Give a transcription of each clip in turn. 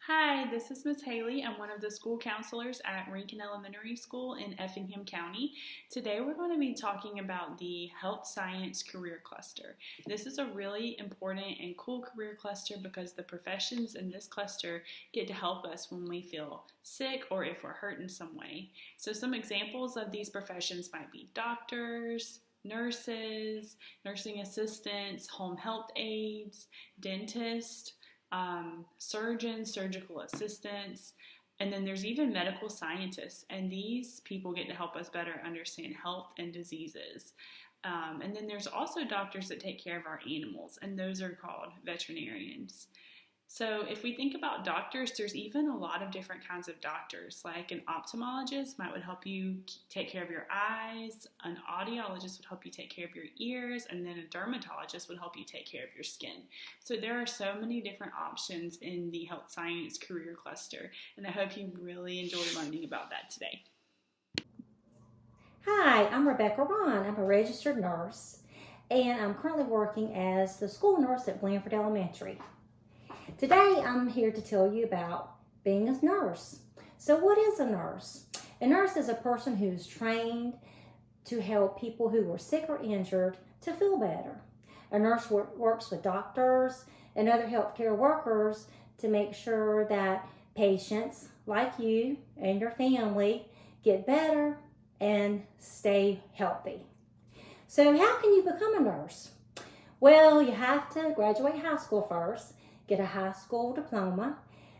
Hi, this is Miss Haley. I'm one of the school counselors at Rankin Elementary School in Effingham County. Today we're going to be talking about the Health Science Career Cluster. This is a really important and cool career cluster because the professions in this cluster get to help us when we feel sick or if we're hurt in some way. So some examples of these professions might be doctors, nurses, nursing assistants, home health aides, dentists, surgeons, surgical assistants, and then there's even medical scientists, and these people get to help us better understand health and diseases. And then there's also doctors that take care of our animals, and those are called veterinarians. So if we think about doctors, there's even a lot of different kinds of doctors. Like an ophthalmologist would help you take care of your eyes, an audiologist would help you take care of your ears, and then a dermatologist would help you take care of your skin. So there are so many different options in the health science career cluster, and I hope you really enjoy learning about that today. Hi, I'm Rebecca Ron. I'm a registered nurse, and I'm currently working as the school nurse at Blandford Elementary. Today, I'm here to tell you about being a nurse. So, what is a nurse? A nurse is a person who's trained to help people who are sick or injured to feel better. A nurse works with doctors and other healthcare workers to make sure that patients like you and your family get better and stay healthy. So, how can you become a nurse? Well, you have to graduate high school first, get a high school diploma,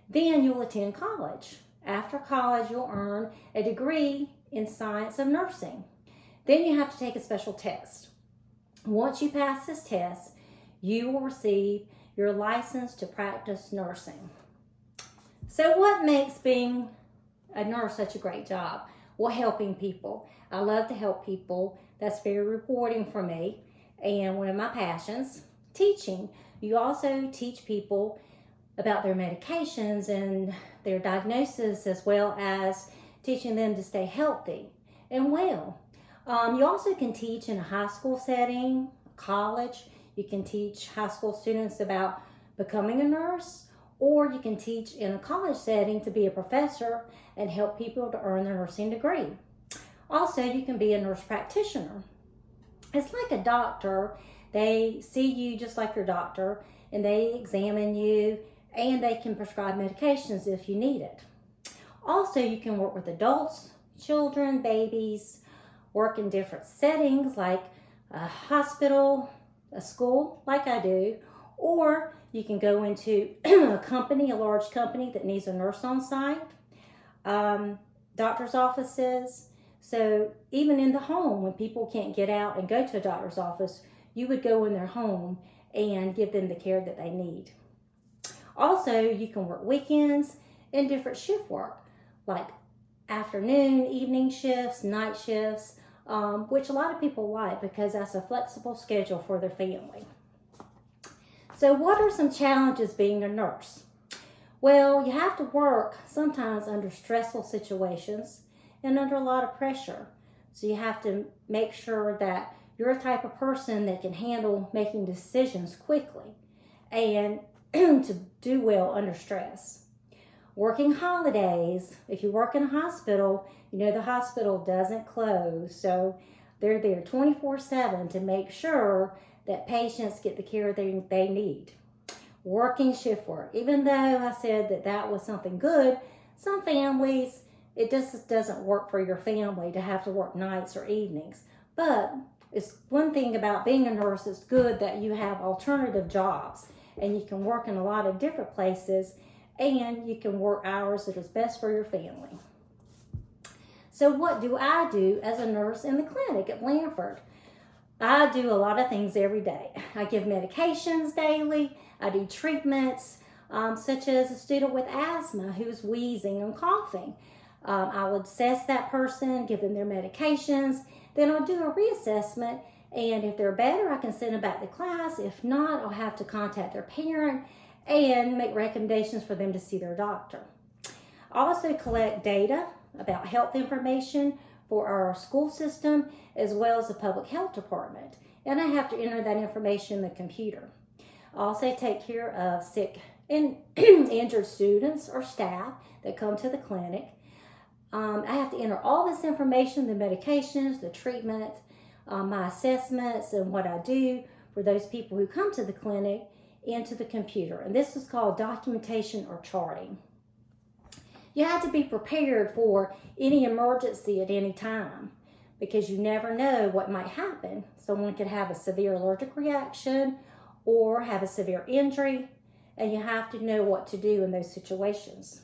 then you'll attend college. After college, you'll earn a degree in science of nursing. Then you have to take a special test. Once you pass this test, you will receive your license to practice nursing. So, what makes being a nurse such a great job? Well, helping people. I love to help people. That's very rewarding for me. And one of my passions, teaching. You also teach people about their medications and their diagnosis, as well as teaching them to stay healthy and well. You also can teach in a high school setting, college. You can teach high school students about becoming a nurse, or you can teach in a college setting to be a professor and help people to earn their nursing degree. Also, you can be a nurse practitioner. It's like a doctor. They see you just like your doctor, and they examine you, and they can prescribe medications if you need it. Also, you can work with adults, children, babies, work in different settings like a hospital, a school like I do, or you can go into a company, a large company that needs a nurse on site, doctor's offices. So even in the home, when people can't get out and go to a doctor's office, you would go in their home and give them the care that they need. Also, you can work weekends and different shift work, like afternoon, evening shifts, night shifts, which a lot of people like because that's a flexible schedule for their family. So, what are some challenges being a nurse? Well, you have to work sometimes under stressful situations and under a lot of pressure. So, you have to make sure that you're a type of person that can handle making decisions quickly and to do well under stress. Working holidays, if you work in a hospital, you know the hospital doesn't close. So, they're there 24/7 to make sure that patients get the care they need. Working shift work. Even though I said that that was something good, some families, it just doesn't work for your family to have to work nights or evenings. But it's one thing about being a nurse, it's good that you have alternative jobs and you can work in a lot of different places and you can work hours that is best for your family. So what do I do as a nurse in the clinic at Blandford? I do a lot of things every day. I give medications daily. I do treatments, such as a student with asthma who's wheezing and coughing. I will assess that person, give them their medications. Then I'll do a reassessment, and if they're better, I can send them back to class. If not, I'll have to contact their parent and make recommendations for them to see their doctor. I also collect data about health information for our school system as well as the public health department, and I have to enter that information in the computer. I also take care of sick and injured students or staff that come to the clinic. I have to enter all this information, the medications, the treatment, my assessments, and what I do for those people who come to the clinic into the computer. And this is called documentation or charting. You have to be prepared for any emergency at any time because you never know what might happen. Someone could have a severe allergic reaction or have a severe injury, and you have to know what to do in those situations.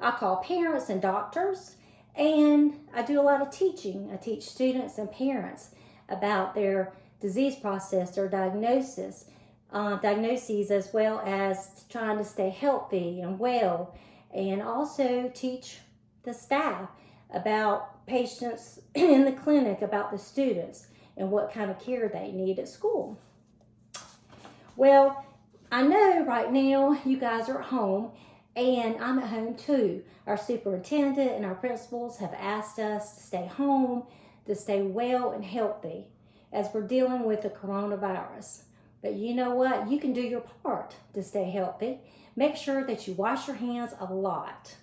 I call parents and doctors, and I do a lot of teaching. I teach students and parents about their disease process, their diagnoses, as well as trying to stay healthy and well, and also teach the staff about patients in the clinic, about the students, and what kind of care they need at school. Well, I know right now you guys are at home, and I'm at home too. Our superintendent and our principals have asked us to stay home, to stay well and healthy as we're dealing with the coronavirus. But you know what? You can do your part to stay healthy. Make sure that you wash your hands a lot.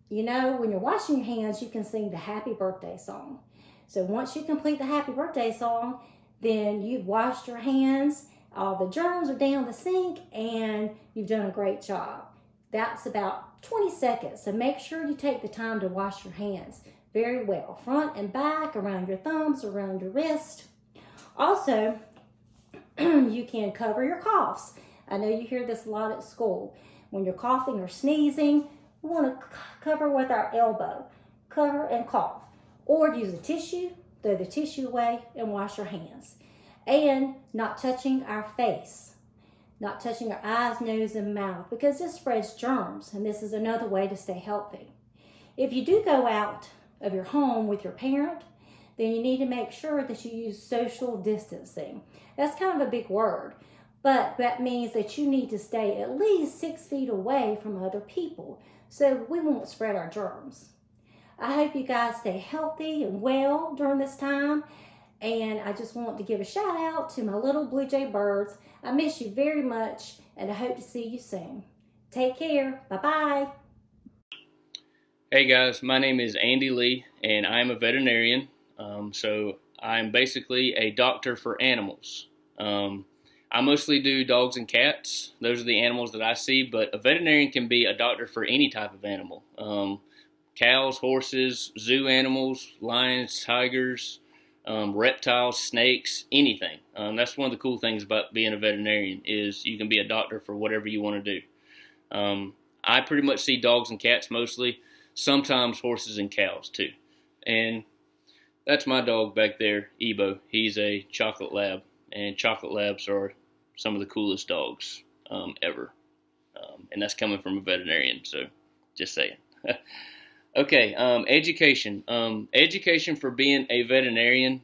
You know, when you're washing your hands, you can sing the happy birthday song. So once you complete the happy birthday song, then you've washed your hands, all the germs are down the sink, and you've done a great job. That's about 20 seconds, so make sure you take the time to wash your hands very well, front and back, around your thumbs, around your wrist. Also, you can cover your coughs. I know you hear this a lot at school. When you're coughing or sneezing, we want to cover with our elbow. Cover and cough. Or use a tissue, throw the tissue away, and wash your hands. And not touching our face. Not touching our eyes, nose, and mouth, because this spreads germs, and this is another way to stay healthy. If you do go out of your home with your parent, then you need to make sure that you use social distancing. That's kind of a big word, but that means that you need to stay at least 6 feet away from other people so we won't spread our germs. I hope you guys stay healthy and well during this time, and I just want to give a shout out to my little Blue Jay birds. I miss you very much, and I hope to see you soon. Take care. Bye-bye. Hey guys, my name is Andy Lee, and I'm a veterinarian. So I'm basically a doctor for animals. I mostly do dogs and cats. Those are the animals that I see, but a veterinarian can be a doctor for any type of animal. Cows, horses, zoo animals, lions, tigers, reptiles, snakes, anything. That's one of the cool things about being a veterinarian is you can be a doctor for whatever you want to do. I pretty much see dogs and cats mostly, sometimes horses and cows too. And that's my dog back there, Ebo. He's a chocolate lab, and chocolate labs are some of the coolest dogs ever. And that's coming from a veterinarian, so just saying. Okay, education. Education for being a veterinarian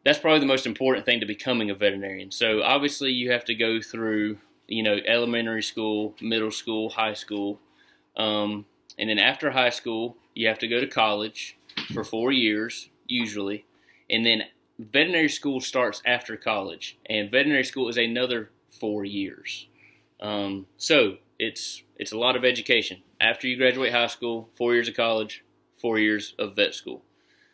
that's probably the most important thing to becoming a veterinarian. So obviously you have to go through, elementary school, middle school, high school. And then after high school, you have to go to college for 4 years, usually. And then veterinary school starts after college. And veterinary school is another 4 years. So it's a lot of education. After you graduate high school, 4 years of college, 4 years of vet school.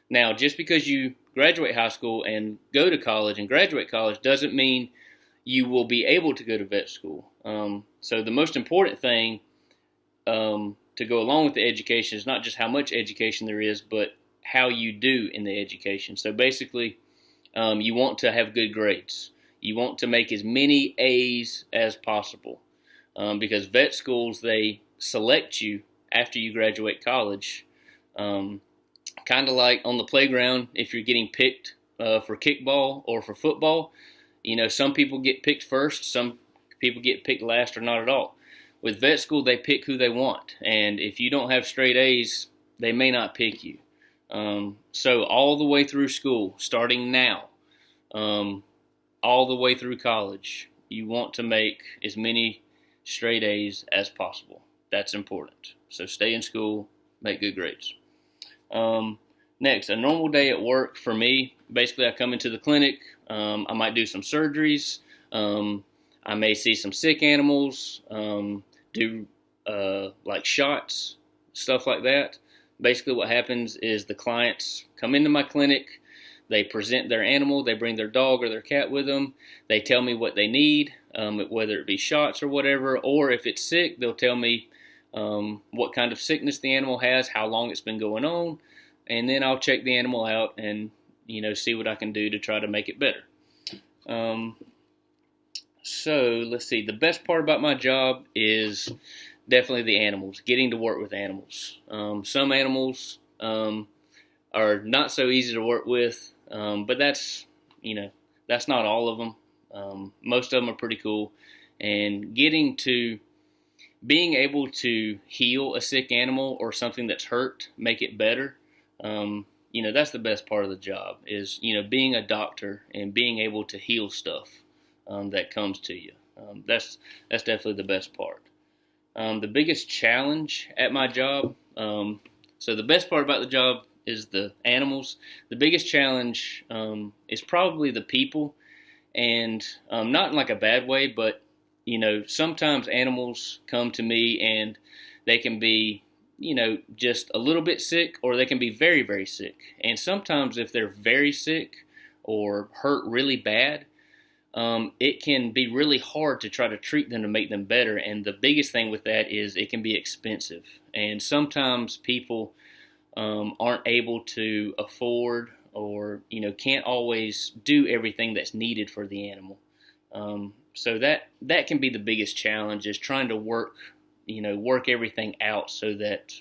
Now, just because you graduate high school and go to college and graduate college doesn't mean you will be able to go to vet school. So the most important thing to go along with the education is not just how much education there is, but how you do in the education. So basically, you want to have good grades. You want to make as many A's as possible. Because vet schools, they select you after you graduate college. Kind of like on the playground, if you're getting picked for kickball or for football, some people get picked first, some people get picked last or not at all. With vet school, they pick who they want, and if you don't have straight A's, they may not pick you. So all the way through school, starting now, all the way through college, you want to make as many straight A's as possible. That's important. So stay in school, make good grades. Next, a normal day at work for me, basically I come into the clinic, I might do some surgeries, I I may see some sick animals, do like shots, stuff like that. Basically what happens is the clients come into my clinic, they present their animal, they bring their dog or their cat with them, they tell me what they need, whether it be shots or whatever, or if it's sick, they'll tell me what kind of sickness the animal has, how long it's been going on, and then I'll check the animal out and see what I can do to try to make it better. So let's see, the best part about my job is definitely the animals, getting to work with animals. Some animals are not so easy to work with, but that's not all of them. Most of them are pretty cool, and being able to heal a sick animal or something that's hurt, make it better, that's the best part of the job is, being a doctor and being able to heal stuff that comes to you. That's definitely the best part. The biggest challenge at my job, so the best part about the job is the animals. The biggest challenge is probably the people, and not in like a bad way, but sometimes animals come to me and they can be just a little bit sick, or they can be very, very sick. And sometimes if they're very sick or hurt really bad, it can be really hard to try to treat them to make them better. And the biggest thing with that is it can be expensive. And sometimes people aren't able to afford or, can't always do everything that's needed for the animal. So that can be the biggest challenge, is trying to work everything out so that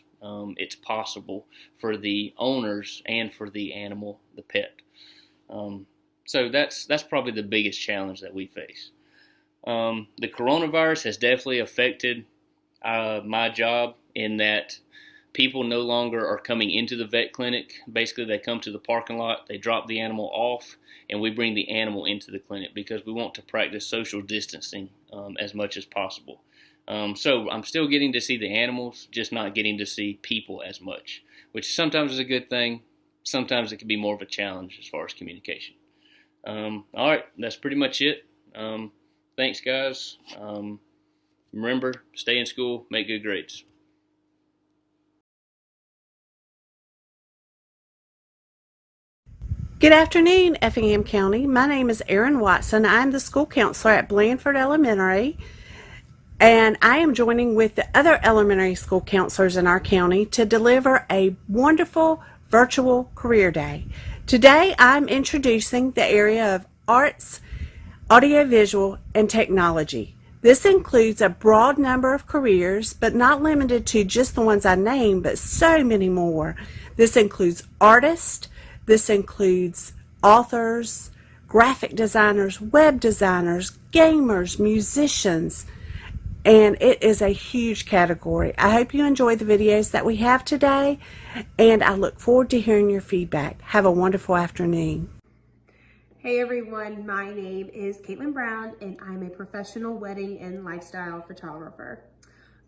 it's possible for the owners and for the animal, the pet. So that's probably the biggest challenge that we face. The coronavirus has definitely affected my job in that people no longer are coming into the vet clinic. Basically, they come to the parking lot, they drop the animal off, and we bring the animal into the clinic because we want to practice social distancing as much as possible. So I'm still getting to see the animals, just not getting to see people as much, which sometimes is a good thing. Sometimes it can be more of a challenge as far as communication. All right, that's pretty much it. Thanks, guys. Remember, stay in school, make good grades. Good afternoon, Effingham County. My name is Erin Watson. I'm the school counselor at Blandford Elementary, and I am joining with the other elementary school counselors in our county to deliver a wonderful virtual career day. Today, I'm introducing the area of arts, audiovisual, and technology. This includes a broad number of careers, but not limited to just the ones I named, but so many more. This includes artists, this includes authors, graphic designers, web designers, gamers, musicians, and it is a huge category. I hope you enjoy the videos that we have today, and I look forward to hearing your feedback. Have a wonderful afternoon. Hey everyone, my name is Caitlin Brown, and I'm a professional wedding and lifestyle photographer.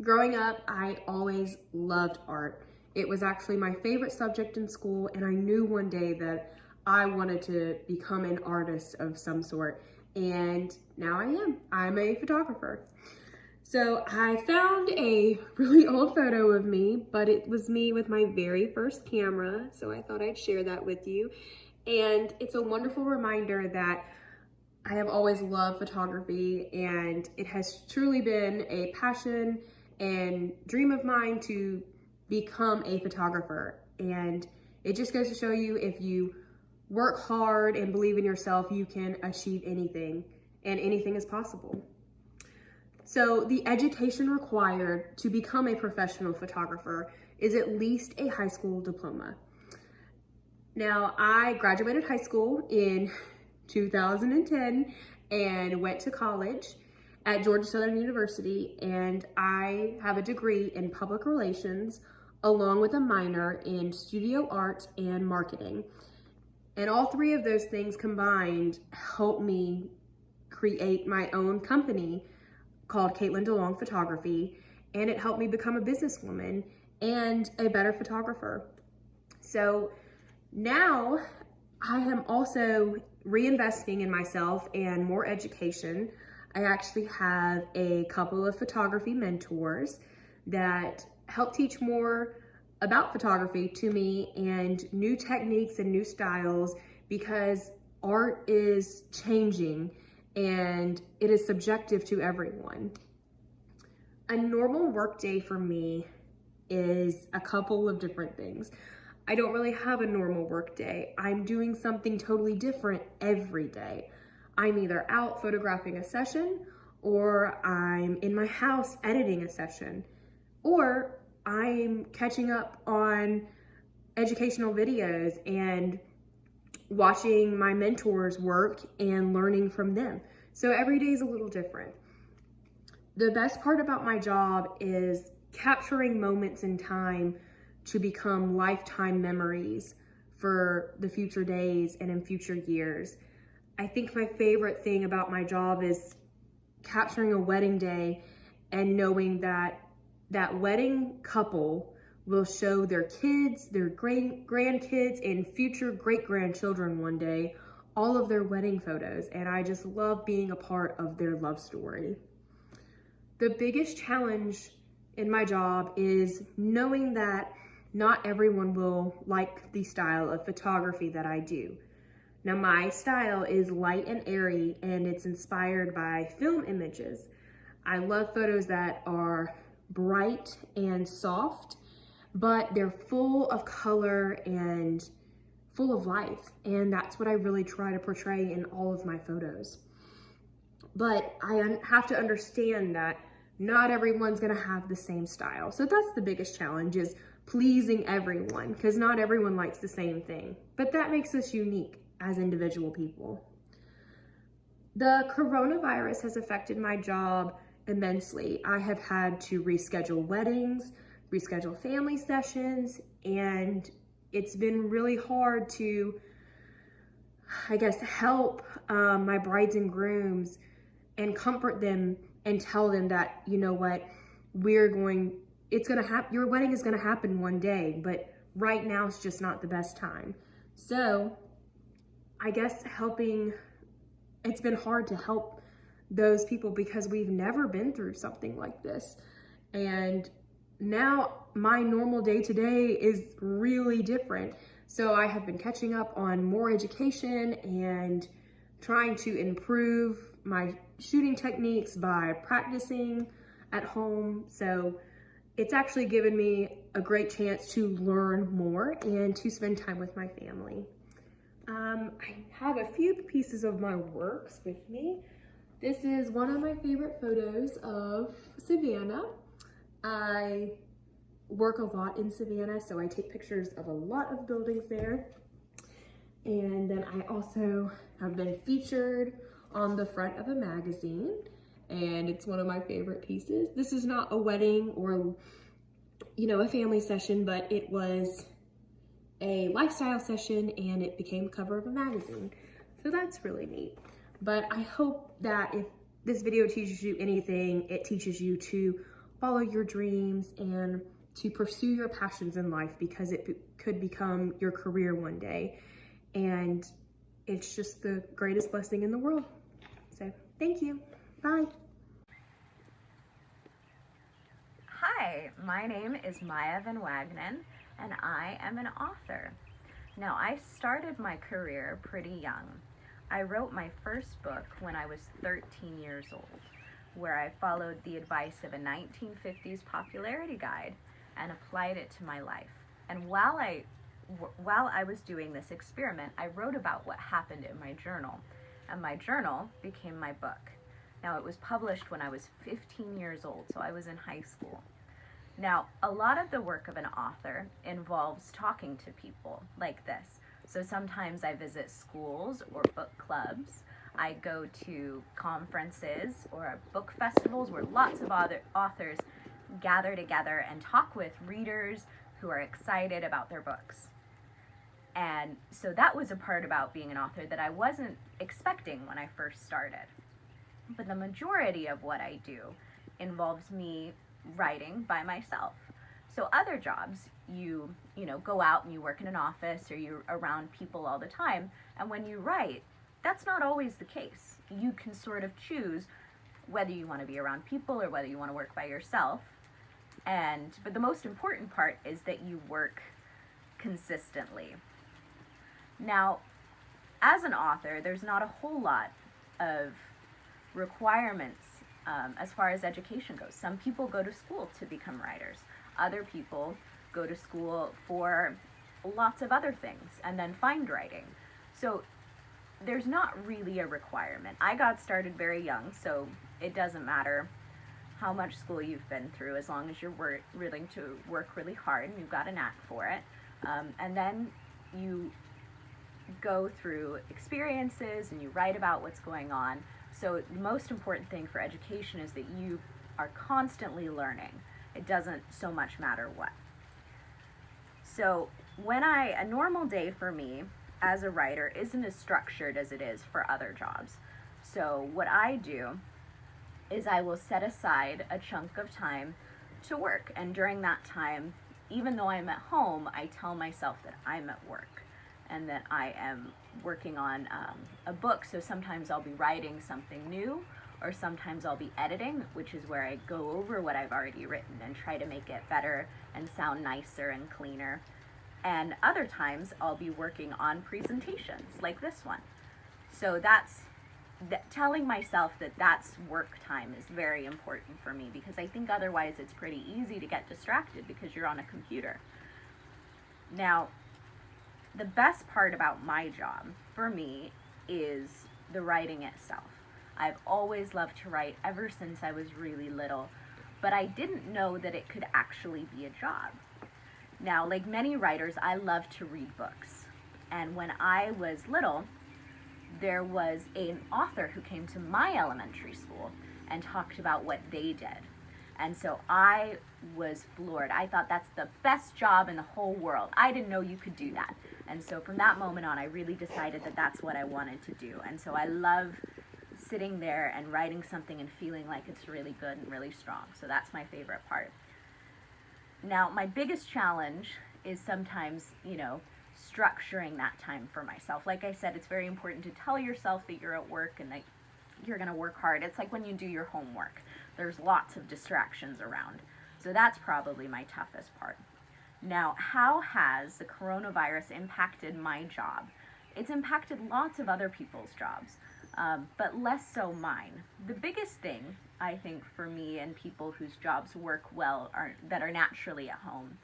Growing up, I always loved art. It was actually my favorite subject in school, and I knew one day that I wanted to become an artist of some sort, and now I am. I'm a photographer. So I found a really old photo of me, but it was me with my very first camera, so I thought I'd share that with you. And it's a wonderful reminder that I have always loved photography, and it has truly been a passion and dream of mine to become a photographer. And it just goes to show you, if you work hard and believe in yourself, you can achieve anything, and anything is possible. So the education required to become a professional photographer is at least a high school diploma. Now, I graduated high school in 2010 and went to college at Georgia Southern University, and I have a degree in public relations along with a minor in studio art and marketing. And all three of those things combined helped me create my own company called Caitlin DeLong Photography, and it helped me become a businesswoman and a better photographer. So now I am also reinvesting in myself and more education. I actually have a couple of photography mentors that help teach more about photography to me and new techniques and new styles, because art is changing and it is subjective to everyone. A normal work day for me is a couple of different things. I don't really have a normal work day. I'm doing something totally different every day. I'm either out photographing a session, or I'm in my house editing a session, or I'm catching up on educational videos and watching my mentors work and learning from them. So every day is a little different. The best part about my job is capturing moments in time to become lifetime memories for the future days and in future years. I think my favorite thing about my job is capturing a wedding day and knowing that that wedding couple will show their kids, their grandkids, and future great-grandchildren one day all of their wedding photos, and I just love being a part of their love story. The biggest challenge in my job is knowing that not everyone will like the style of photography that I do. Now, my style is light and airy, and it's inspired by film images. I love photos that are bright and soft, but they're full of color and full of life, and that's what I really try to portray in all of my photos. But I have to understand that not everyone's gonna have the same style. So that's the biggest challenge, is pleasing everyone, because not everyone likes the same thing. But that makes us unique as individual people. The coronavirus has affected my job immensely. I have had to reschedule weddings, reschedule family sessions, and it's been really hard to, I guess, help my brides and grooms and comfort them and tell them that, you know what, your wedding is gonna happen one day, but right now it's just not the best time. So I guess it's been hard to help those people because we've never been through something like this. And now my normal day-to-day is really different. So I have been catching up on more education and trying to improve my shooting techniques by practicing at home. So it's actually given me a great chance to learn more and to spend time with my family. I have a few pieces of my works with me. This is one of my favorite photos of Savannah. I work a lot in Savannah, so I take pictures of a lot of buildings there. And then I also have been featured on the front of a magazine, and it's one of my favorite pieces. This is not a wedding or, a family session, but it was a lifestyle session, and it became cover of a magazine. So that's really neat. But I hope that if this video teaches you anything, it teaches you to follow your dreams and to pursue your passions in life, because it could become your career one day. And it's just the greatest blessing in the world. So thank you. Bye. Hi, my name is Maya Van Wagenen, and I am an author. Now, I started my career pretty young. I wrote my first book when I was 13 years old, where I followed the advice of a 1950s popularity guide and applied it to my life. And while I was doing this experiment, I wrote about what happened in my journal, and my journal became my book. Now, it was published when I was 15 years old, so I was in high school. Now, a lot of the work of an author involves talking to people like this. So sometimes I visit schools or book clubs. I go to conferences or book festivals where lots of other authors gather together and talk with readers who are excited about their books. And so that was a part about being an author that I wasn't expecting when I first started. But the majority of what I do involves me writing by myself. So other jobs, you go out and you work in an office or you're around people all the time. And when you write, that's not always the case. You can sort of choose whether you want to be around people or whether you want to work by yourself. But the most important part is that you work consistently. Now, as an author, there's not a whole lot of requirements as far as education goes. Some people go to school to become writers. Other people go to school for lots of other things and then find writing. So there's not really a requirement. I got started very young, so it doesn't matter how much school you've been through as long as you're willing to work really hard and you've got a knack for it. And then you go through experiences and you write about what's going on. So the most important thing for education is that you are constantly learning. It doesn't so much matter what. So a normal day for me as a writer isn't as structured as it is for other jobs. So what I do is I will set aside a chunk of time to work. And during that time, even though I'm at home, I tell myself that I'm at work and that I am working on a book. So sometimes I'll be writing something new, or sometimes I'll be editing, which is where I go over what I've already written and try to make it better and sound nicer and cleaner. And other times I'll be working on presentations like this one. So telling myself that that's work time is very important for me, because I think otherwise it's pretty easy to get distracted because you're on a computer. Now, the best part about my job for me is the writing itself. I've always loved to write ever since I was really little, but I didn't know that it could actually be a job. Now, like many writers, I love to read books. And when I was little, there was an author who came to my elementary school and talked about what they did. And so I was floored. I thought that's the best job in the whole world. I didn't know you could do that. And so from that moment on, I really decided that that's what I wanted to do. And so I love sitting there and writing something and feeling like it's really good and really strong. So that's my favorite part. Now, my biggest challenge is sometimes, structuring that time for myself. Like I said, it's very important to tell yourself that you're at work and that you're going to work hard. It's like when you do your homework. There's lots of distractions around. So that's probably my toughest part. Now, how has the coronavirus impacted my job? It's impacted lots of other people's jobs, but less so mine. The biggest thing, I think, for me and people whose jobs work well, that are naturally at home,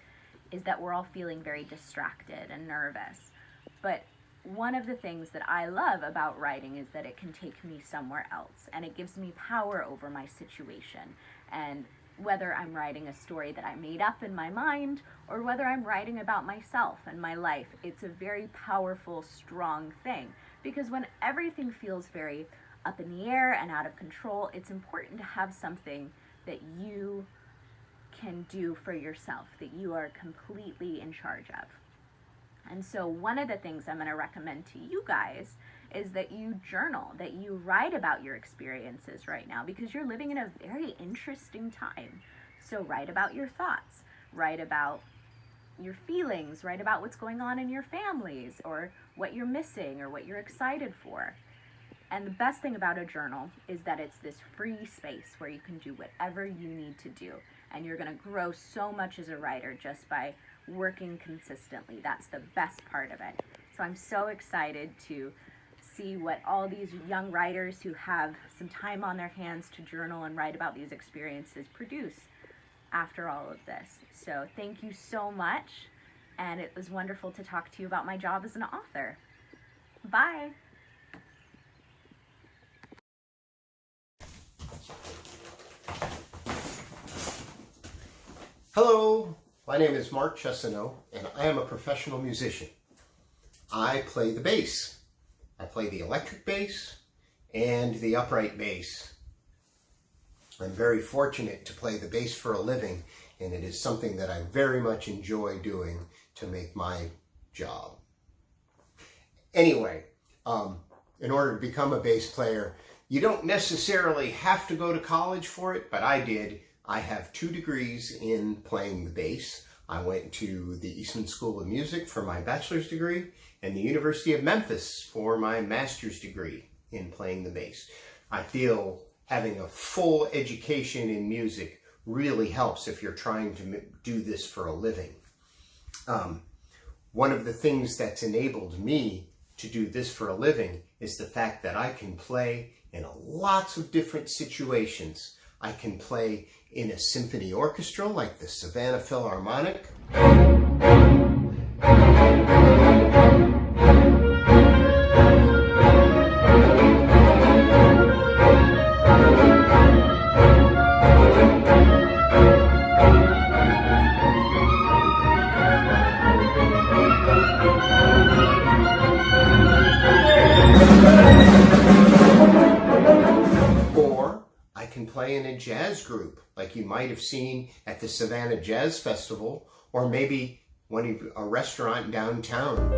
is that we're all feeling very distracted and nervous. But one of the things that I love about writing is that it can take me somewhere else, and it gives me power over my situation. And whether I'm writing a story that I made up in my mind, or whether I'm writing about myself and my life, it's a very powerful, strong thing. Because when everything feels very up in the air and out of control, it's important to have something that you can do for yourself, that you are completely in charge of. And so one of the things I'm going to recommend to you guys is that you journal, that you write about your experiences right now, because you're living in a very interesting time. So write about your thoughts, write about your feelings, write about what's going on in your families, or what you're missing, or what you're excited for. And the best thing about a journal is that it's this free space where you can do whatever you need to do. And you're going to grow so much as a writer just by working consistently. That's the best part of it. So I'm so excited to see what all these young writers who have some time on their hands to journal and write about these experiences produce after all of this. So thank you so much, and it was wonderful to talk to you about my job as an author. Bye. Hello, my name is Mark Chesano, and I am a professional musician. I play the bass. I play the electric bass and the upright bass. I'm very fortunate to play the bass for a living, and it is something that I very much enjoy doing to make my job. Anyway, in order to become a bass player, you don't necessarily have to go to college for it, but I did. I have 2 degrees in playing the bass. I went to the Eastman School of Music for my bachelor's degree and the University of Memphis for my master's degree in playing the bass. I feel having a full education in music really helps if you're trying to do this for a living. One of the things that's enabled me to do this for a living is the fact that I can play in lots of different situations. I can play in a symphony orchestra like the Savannah Philharmonic. Play in a jazz group like you might have seen at the Savannah Jazz Festival, or maybe a restaurant downtown.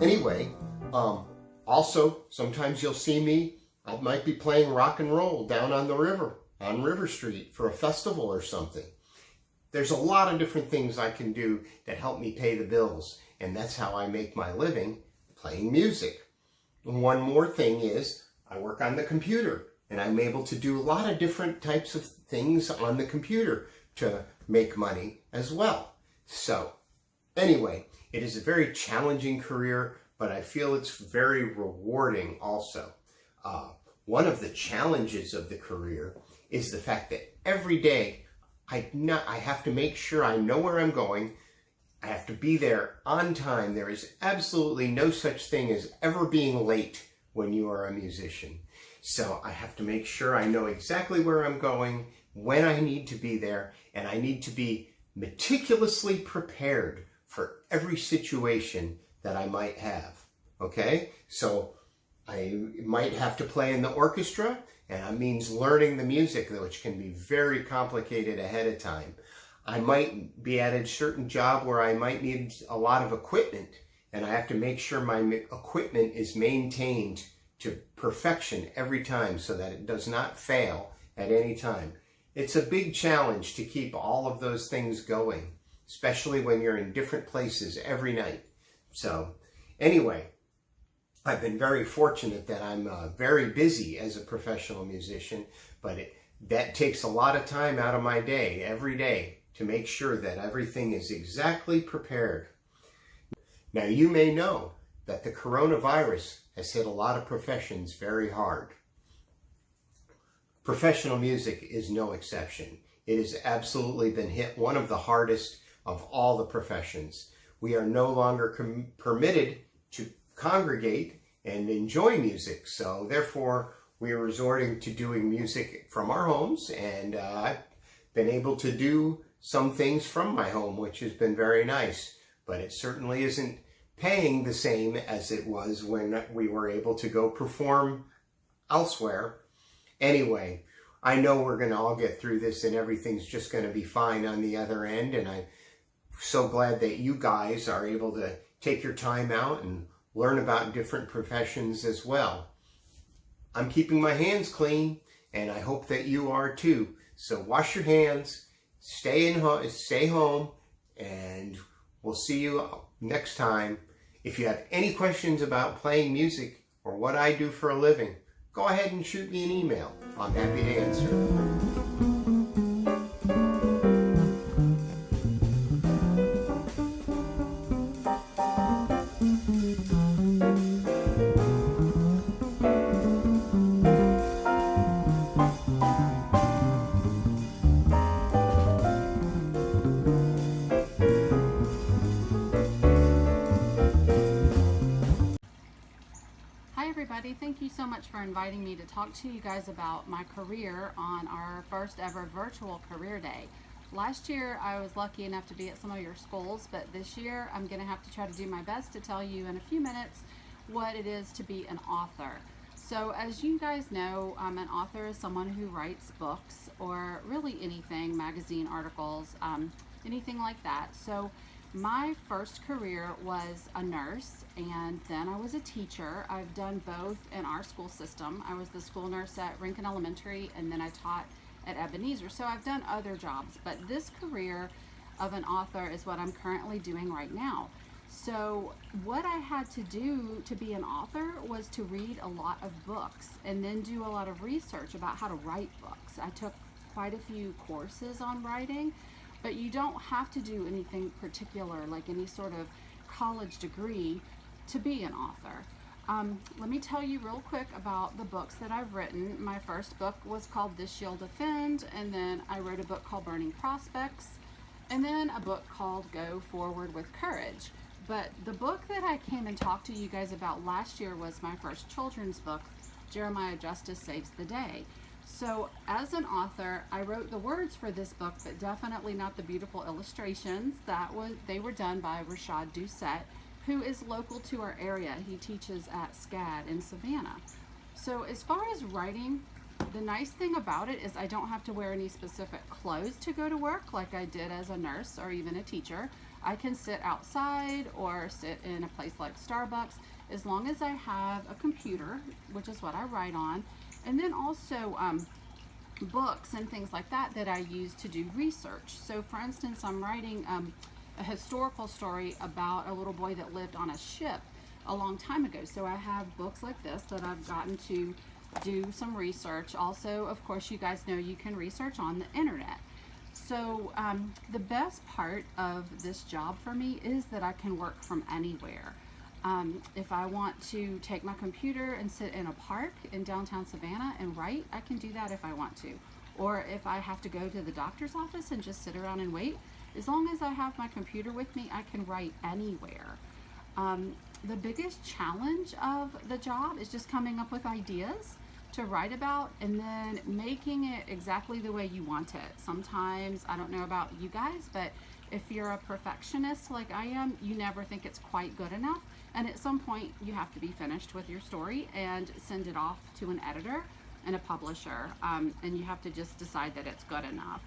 Anyway, also, sometimes you'll see me, I might be playing rock and roll down on the river, on River Street for a festival or something. There's a lot of different things I can do that help me pay the bills, and that's how I make my living, playing music. One more thing is, I work on the computer, and I'm able to do a lot of different types of things on the computer to make money as well. So, anyway, it is a very challenging career, but I feel it's very rewarding also. One of the challenges of the career is the fact that every day I have to make sure I know where I'm going. I have to be there on time. There is absolutely no such thing as ever being late when you are a musician. So I have to make sure I know exactly where I'm going, when I need to be there, and I need to be meticulously prepared for every situation that I might have. Okay? So I might have to play in the orchestra, and that means learning the music, which can be very complicated ahead of time. I might be at a certain job where I might need a lot of equipment, and I have to make sure my equipment is maintained to perfection every time so that it does not fail at any time. It's a big challenge to keep all of those things going, especially when you're in different places every night. So anyway, I've been very fortunate that I'm very busy as a professional musician, but that takes a lot of time out of my day, every day, to make sure that everything is exactly prepared. Now, you may know that the coronavirus has hit a lot of professions very hard. Professional music is no exception. It has absolutely been hit one of the hardest of all the professions. We are no longer permitted to congregate and enjoy music, so therefore we are resorting to doing music from our homes, and I've been able to do some things from my home, which has been very nice, but it certainly isn't paying the same as it was when we were able to go perform elsewhere. Anyway, I know we're going to all get through this and everything's just going to be fine on the other end, and I'm so glad that you guys are able to take your time out and learn about different professions as well. I'm keeping my hands clean, and I hope that you are too. So wash your hands, stay home, and we'll see you next time. If you have any questions about playing music or what I do for a living, go ahead and shoot me an email. I'm happy to answer. everybody. Thank you so much for inviting me to talk to you guys about my career on our first ever virtual career day. Last year I was lucky enough to be at some of your schools, but this year I'm going to have to try to do my best to tell you in a few minutes what it is to be an author. So as you guys know, an author is someone who writes books or really anything, magazine articles, anything like that. So my first career was a nurse, and then I was a teacher. I've done both in our school system. I was the school nurse at Rincon Elementary, and then I taught at Ebenezer. So I've done other jobs, but this career of an author is what I'm currently doing right now. So what I had to do to be an author was to read a lot of books and then do a lot of research about how to write books. I took quite a few courses on writing, but you don't have to do anything particular, like any sort of college degree, to be an author. Let me tell you real quick about the books that I've written. My first book was called This She'll Defend, and then I wrote a book called Burning Prospects, and then a book called Go Forward with Courage. But the book that I came and talked to you guys about last year was my first children's book, Jeremiah Justice Saves the Day. So as an author, I wrote the words for this book, but definitely not the beautiful illustrations. They were done by Rashad Doucette, who is local to our area. He teaches at SCAD in Savannah. So as far as writing, the nice thing about it is I don't have to wear any specific clothes to go to work like I did as a nurse or even a teacher. I can sit outside or sit in a place like Starbucks as long as I have a computer, which is what I write on, and then also books and things like that that I use to do research. So for instance, I'm writing a historical story about a little boy that lived on a ship a long time ago. So I have books like this that I've gotten to do some research. Also, of course, you guys know you can research on the internet. So the best part of this job for me is that I can work from anywhere. If I want to take my computer and sit in a park in downtown Savannah and write, I can do that if I want to. Or if I have to go to the doctor's office and just sit around and wait, as long as I have my computer with me, I can write anywhere. The biggest challenge of the job is just coming up with ideas to write about and then making it exactly the way you want it. Sometimes, I don't know about you guys, but if you're a perfectionist like I am, you never think it's quite good enough. And at some point, you have to be finished with your story and send it off to an editor and a publisher. And you have to just decide that it's good enough.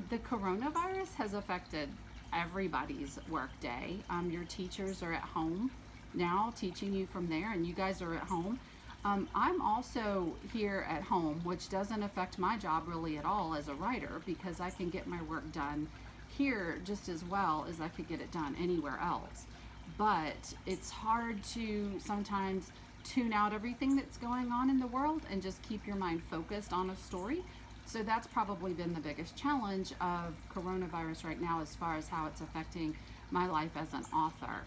The coronavirus has affected everybody's work day. Your teachers are at home now teaching you from there, and you guys are at home. I'm also here at home, which doesn't affect my job really at all as a writer, because I can get my work done here just as well as I could get it done anywhere else. But it's hard to sometimes tune out everything that's going on in the world and just keep your mind focused on a story. So that's probably been the biggest challenge of coronavirus right now as far as how it's affecting my life as an author.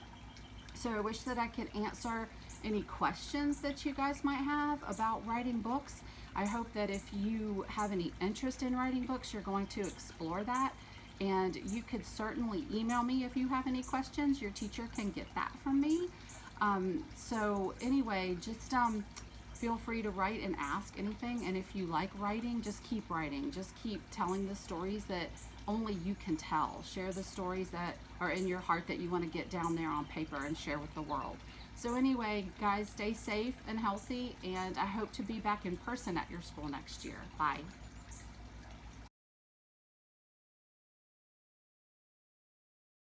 So I wish that I could answer any questions that you guys might have about writing books. I hope that if you have any interest in writing books, you're going to explore that. And you could certainly email me if you have any questions. Your teacher can get that from me. So anyway, just feel free to write and ask anything. And if you like writing, just keep writing. Just keep telling the stories that only you can tell. Share the stories that are in your heart that you want to get down there on paper and share with the world. So anyway, guys, stay safe and healthy, and I hope to be back in person at your school next year. Bye.